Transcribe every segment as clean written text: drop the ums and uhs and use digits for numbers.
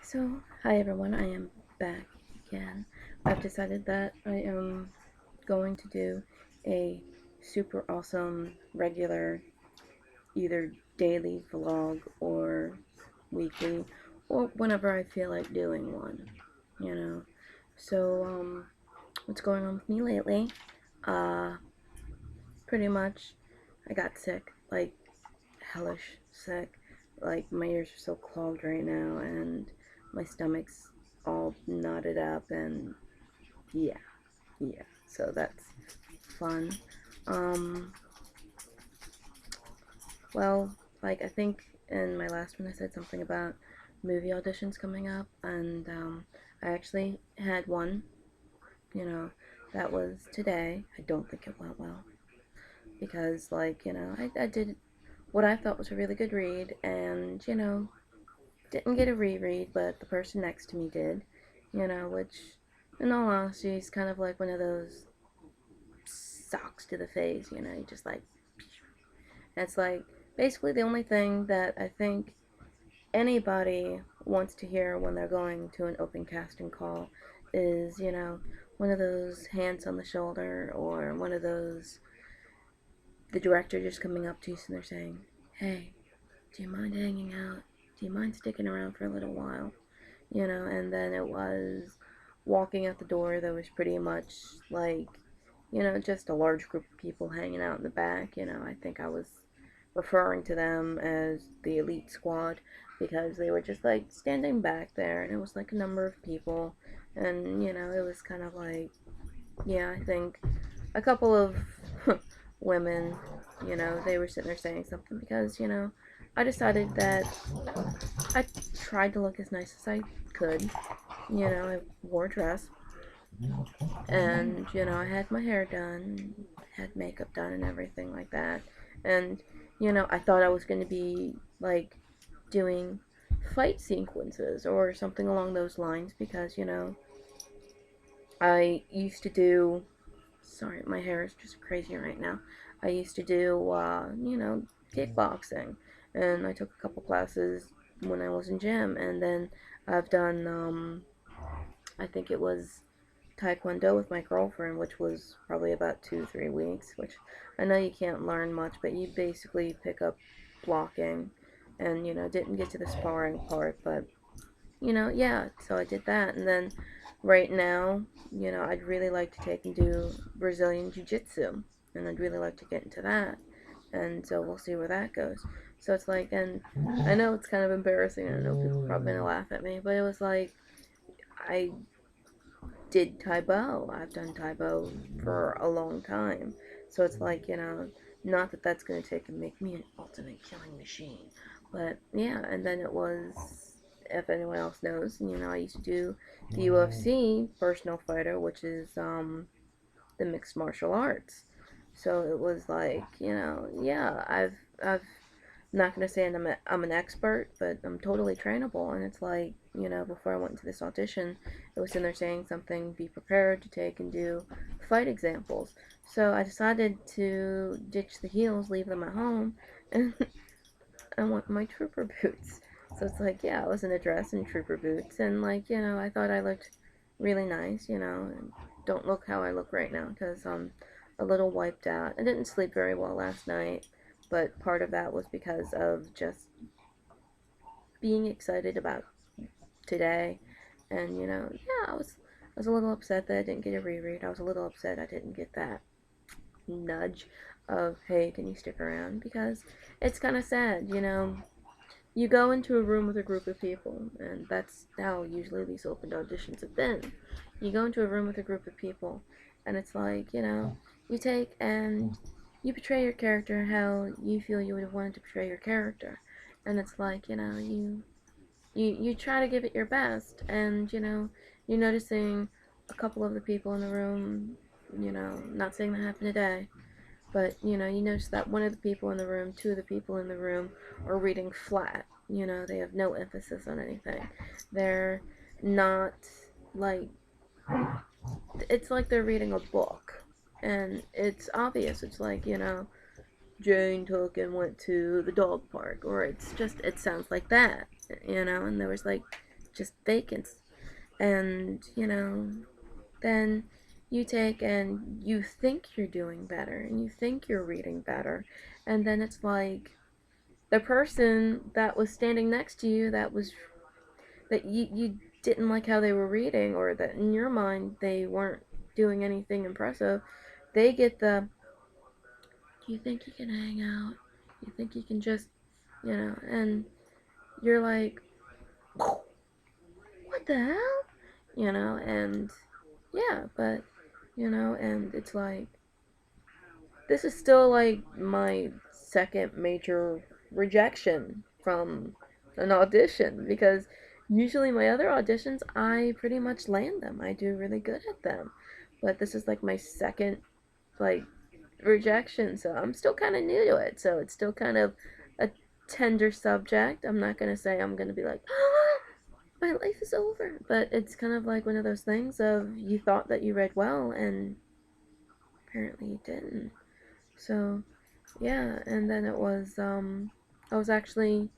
So, hi everyone, I am back again. I've decided that I am going to do a super awesome regular either daily vlog or weekly or whenever I feel like doing one, you know. So, what's going on with me lately? Uh, Pretty much I got sick, like hellish sick. Like my ears are so clogged right now and my stomach's all knotted up and yeah, yeah. So that's fun. Um, well, like I think in my last one I said something about movie auditions coming up and I actually had one, you know, that was today. I don't think it went well because I did what I thought was a really good read and didn't get a reread, but the person next to me did, which, in all honesty, is kind of like one of those socks to the face, you just like, it's like basically the only thing that I think anybody wants to hear when they're going to an open casting call is, one of those hands on the shoulder or one of those, the director just coming up to you and they're saying, hey, do you mind hanging out? Do you mind sticking around for a little while? And then it was walking out the door that was pretty much like, just a large group of people hanging out in the back. I think I was referring to them as the elite squad because they were just like standing back there and it was like a number of people and it was kind of like, yeah, I think a couple of women, they were sitting there saying something because, I decided that I tried to look as nice as I could. I wore a dress and, I had my hair done, had makeup done and everything like that. And, I thought I was going to be like doing fight sequences or something along those lines because, I used to do, sorry, my hair is just crazy right now. I used to do, kickboxing and I took a couple classes when I was in gym and then I've done, I think it was Taekwondo with my girlfriend, which was probably about 2, 3 weeks. Which I know you can't learn much, but you basically pick up blocking, and didn't get to the sparring part, but yeah. So I did that, and then right now, I'd really like to take and do Brazilian Jiu Jitsu, and I'd really like to get into that, and so we'll see where that goes. So it's like, and I know it's kind of embarrassing. I know people are probably gonna laugh at me, but it was like I did Taibo. I've done Taibo for a long time. So it's like, not that that's going to take and make me an ultimate killing machine. But yeah, and then it was, if anyone else knows, I used to do the UFC personal fighter, which is the mixed martial arts. So it was like, yeah, I've not gonna say I'm an expert, but I'm totally trainable. And it's like, before I went into this audition, it was in there saying something, be prepared to take and do fight examples. So I decided to ditch the heels, leave them at home, and I want my trooper boots. So it's like, yeah, I was in a dress and trooper boots, and like, I thought I looked really nice, and don't look how I look right now because I'm a little wiped out. I didn't sleep very well last night, but part of that was because of just being excited about today, and yeah, I was a little upset that I didn't get a reread. I was a little upset I didn't get that nudge of, hey, can you stick around? Because it's kind of sad, you go into a room with a group of people, and that's how usually these open auditions have been. You go into a room with a group of people, and it's like, you take and you portray your character how you feel you would have wanted to portray your character. And it's like, you try to give it your best, and, you're noticing a couple of the people in the room, not saying that happened today, but you notice that one of the people in the room, two of the people in the room are reading flat. They have no emphasis on anything. They're not like, it's like they're reading a book. And it's obvious. It's like, Jane took and went to the dog park, or it's just, it sounds like that, and there was like just vacants. And, then you take and you think you're doing better and you think you're reading better. And then it's like the person that was standing next to you that you didn't like how they were reading, or that in your mind they weren't doing anything impressive, they get the, you think you can hang out? You think you can just, and you're like, what the hell? And yeah, but, and it's like, this is still like my second major rejection from an audition, because usually my other auditions I pretty much land them. I do really good at them. But this is like my second like rejection, so I'm still kind of new to it. So it's still kind of a tender subject. I'm not going to say I'm going to be like, oh, my life is over, but it's kind of like one of those things of you thought that you read well and apparently you didn't. So yeah, and then it was I was actually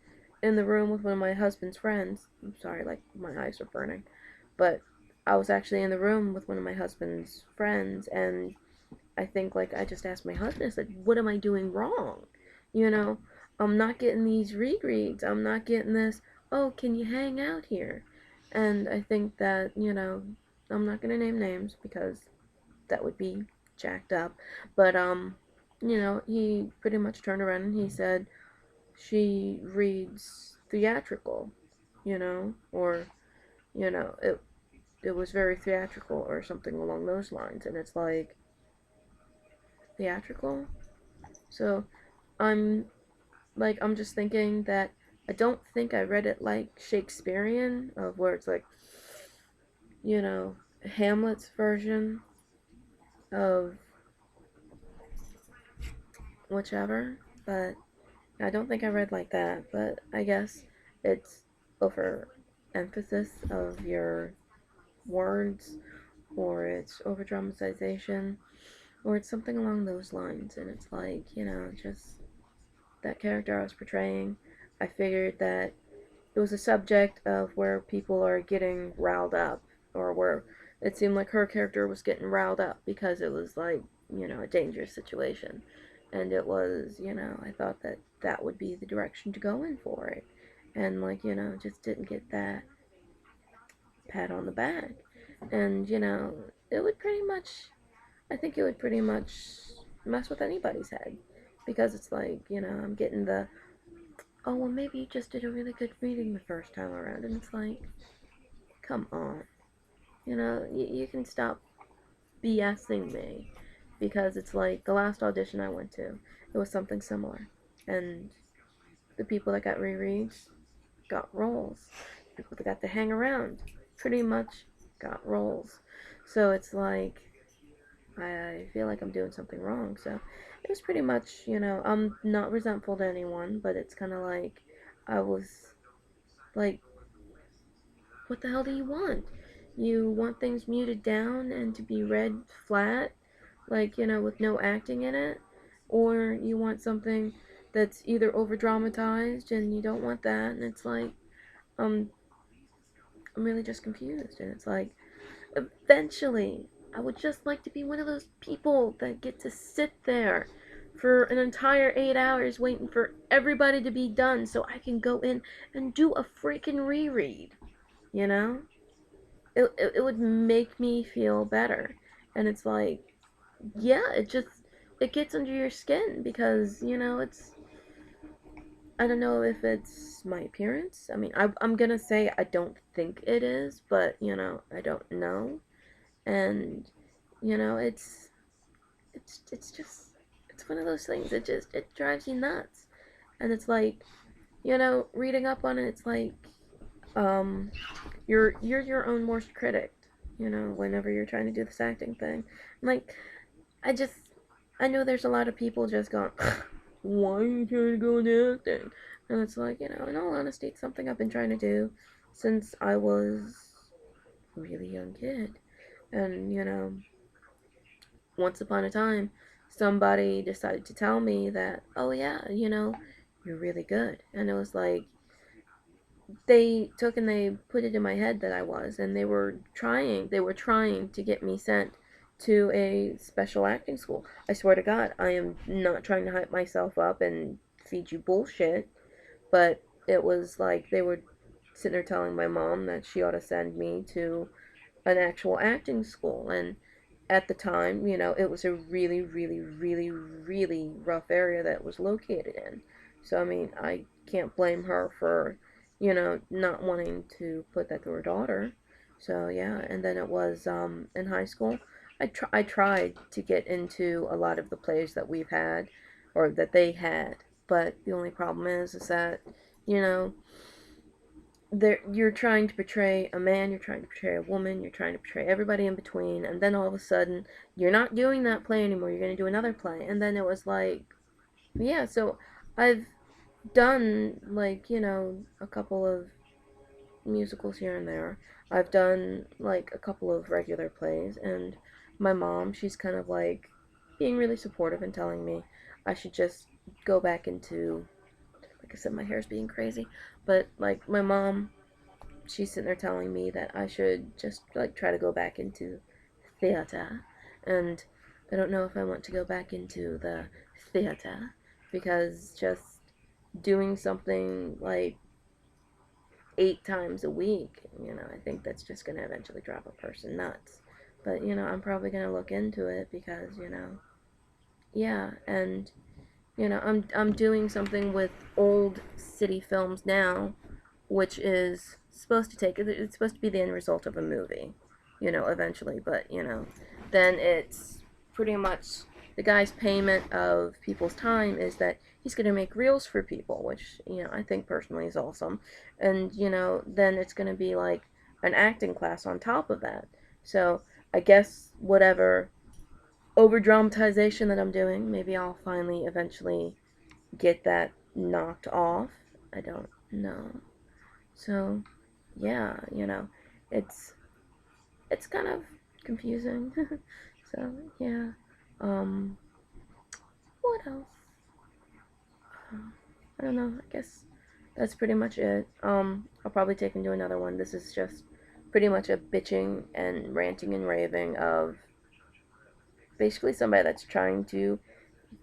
in the room with one of my husband's friends. I'm sorry, like my eyes are burning. But I was actually in the room with one of my husband's friends, and I think like I just asked my husband, I said, "What am I doing wrong?" You know, I'm not getting these rereads. I'm not getting this, "Oh, can you hang out here?" And I think that, I'm not going to name names because that would be jacked up. But he pretty much turned around and he said she reads theatrical, or it was very theatrical or something along those lines, and it's like theatrical. So I'm I'm just thinking that I don't think I read it like Shakespearean, of where it's like, Hamlet's version of whichever, but I don't think I read like that, but I guess it's over emphasis of your words, or it's over dramatization, or it's something along those lines. And it's like, just that character I was portraying, I figured that it was a subject of where people are getting riled up, or where it seemed like her character was getting riled up because it was like, a dangerous situation. And it was, I thought that that would be the direction to go in for it. And, like, just didn't get that pat on the back. And, it would pretty much, I think it would pretty much mess with anybody's head. Because it's like, I'm getting the, oh, well, maybe you just did a really good reading the first time around. And it's like, come on. You can stop BSing me, because it's like the last audition I went to, it was something similar. And the people that got rereads got roles. People that got to hang around pretty much got roles. So it's like, I feel like I'm doing something wrong. So it was pretty much, I'm not resentful to anyone, but it's kind of like I was like, what the hell do you want? You want things muted down and to be read flat, like, with no acting in it? Or you want something that's either over dramatized and you don't want that? And it's like, um, I'm really just confused. And it's like, eventually, I would just like to be one of those people that get to sit there for an entire 8 hours waiting for everybody to be done so I can go in and do a freaking reread, you know? It would make me feel better. And it's like, yeah, it gets under your skin, because, it's, I don't know if it's my appearance. I mean, I'm gonna say I don't think it is, but, I don't know. And, it's just, it's one of those things. It drives you nuts. And it's like, reading up on it, it's like, um, you're your own worst critic, whenever you're trying to do this acting thing. Like, I just, I know there's a lot of people just going, why are you trying to go into acting? And it's like, in all honesty, it's something I've been trying to do since I was a really young kid. And, once upon a time, somebody decided to tell me that, oh yeah, you're really good. And it was like, they took and they put it in my head that I was, and they were trying to get me sent to a special acting school. I swear to God, I am not trying to hype myself up and feed you bullshit, but it was like they were sitting there telling my mom that she ought to send me to an actual acting school. And at the time, it was a really, really, really, really rough area that it was located in. So, I mean, I can't blame her for, not wanting to put that to her daughter. So, yeah, and then it was in high school. I tried to get into a lot of the plays that we've had, or that they had, but the only problem is that, you know, you're trying to portray a man, you're trying to portray a woman, you're trying to portray everybody in between, and then all of a sudden you're not doing that play anymore. You're going to do another play, and then it was like, yeah. So I've done, like, a couple of musicals here and there. I've done like a couple of regular plays, and my mom, she's kind of like being really supportive and telling me I should just go back into, like I said, my hair's being crazy, but like my mom, she's sitting there telling me that I should just like try to go back into theater. And I don't know if I want to go back into the theater, because just doing something like 8 times a week, I think that's just going to eventually drive a person nuts. But, I'm probably going to look into it because, yeah. And, I'm doing something with old city films now, which is supposed to it's supposed to be the end result of a movie, eventually. But, then it's pretty much the guy's payment of people's time is that he's going to make reels for people, which, I think personally is awesome. And, then it's going to be like an acting class on top of that. So I guess whatever over dramatization that I'm doing, maybe I'll finally eventually get that knocked off. I don't know. So, yeah, it's it's kind of confusing. So, yeah. Um, what else? I don't know. I guess that's pretty much it. I'll probably take and do another one. This is just pretty much a bitching and ranting and raving of basically somebody that's trying to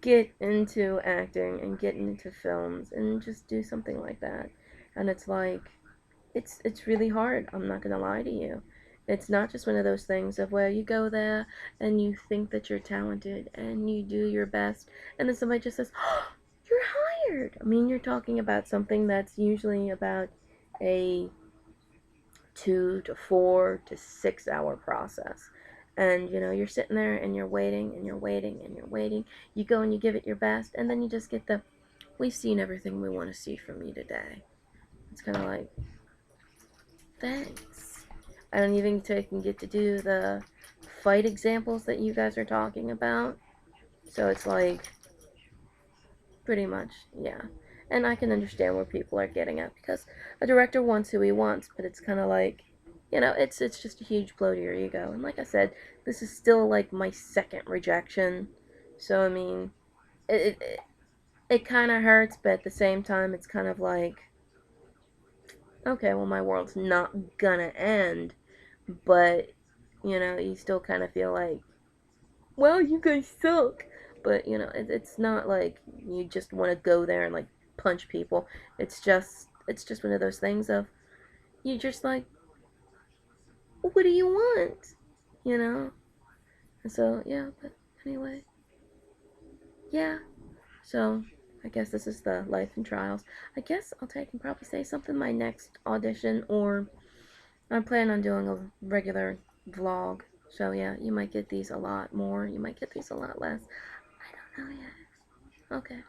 get into acting and get into films and just do something like that. And it's like, it's really hard. I'm not gonna lie to you. It's not just one of those things of where you go there and you think that you're talented and you do your best, and then somebody just says, "Oh, you're hired." I mean, you're talking about something that's usually about a 2 to 4 to 6 hour process. And you're sitting there and you're waiting and you're waiting and you're waiting. You go and you give it your best, and then you just get the, "We've seen everything we want to see from you today." It's kind of like, thanks. I don't even take and get to do the fight examples that you guys are talking about. So it's like, pretty much, yeah. And I can understand where people are getting at, because a director wants who he wants, but it's kind of like, it's just a huge blow to your ego. And like I said, this is still like my second rejection. So I mean, it kind of hurts, but at the same time, it's kind of like, okay, well, my world's not gonna end, but you still kind of feel like, well, you guys suck. But it's not like you just want to go there and like punch people. It's just one of those things of, you just like, what do you want? You know? And so yeah, but anyway, yeah. So I guess this is the life and trials. I guess I'll take and probably say something my next audition, or I'm planning on doing a regular vlog. So yeah, you might get these a lot more. You might get these a lot less. I don't know yet. Okay.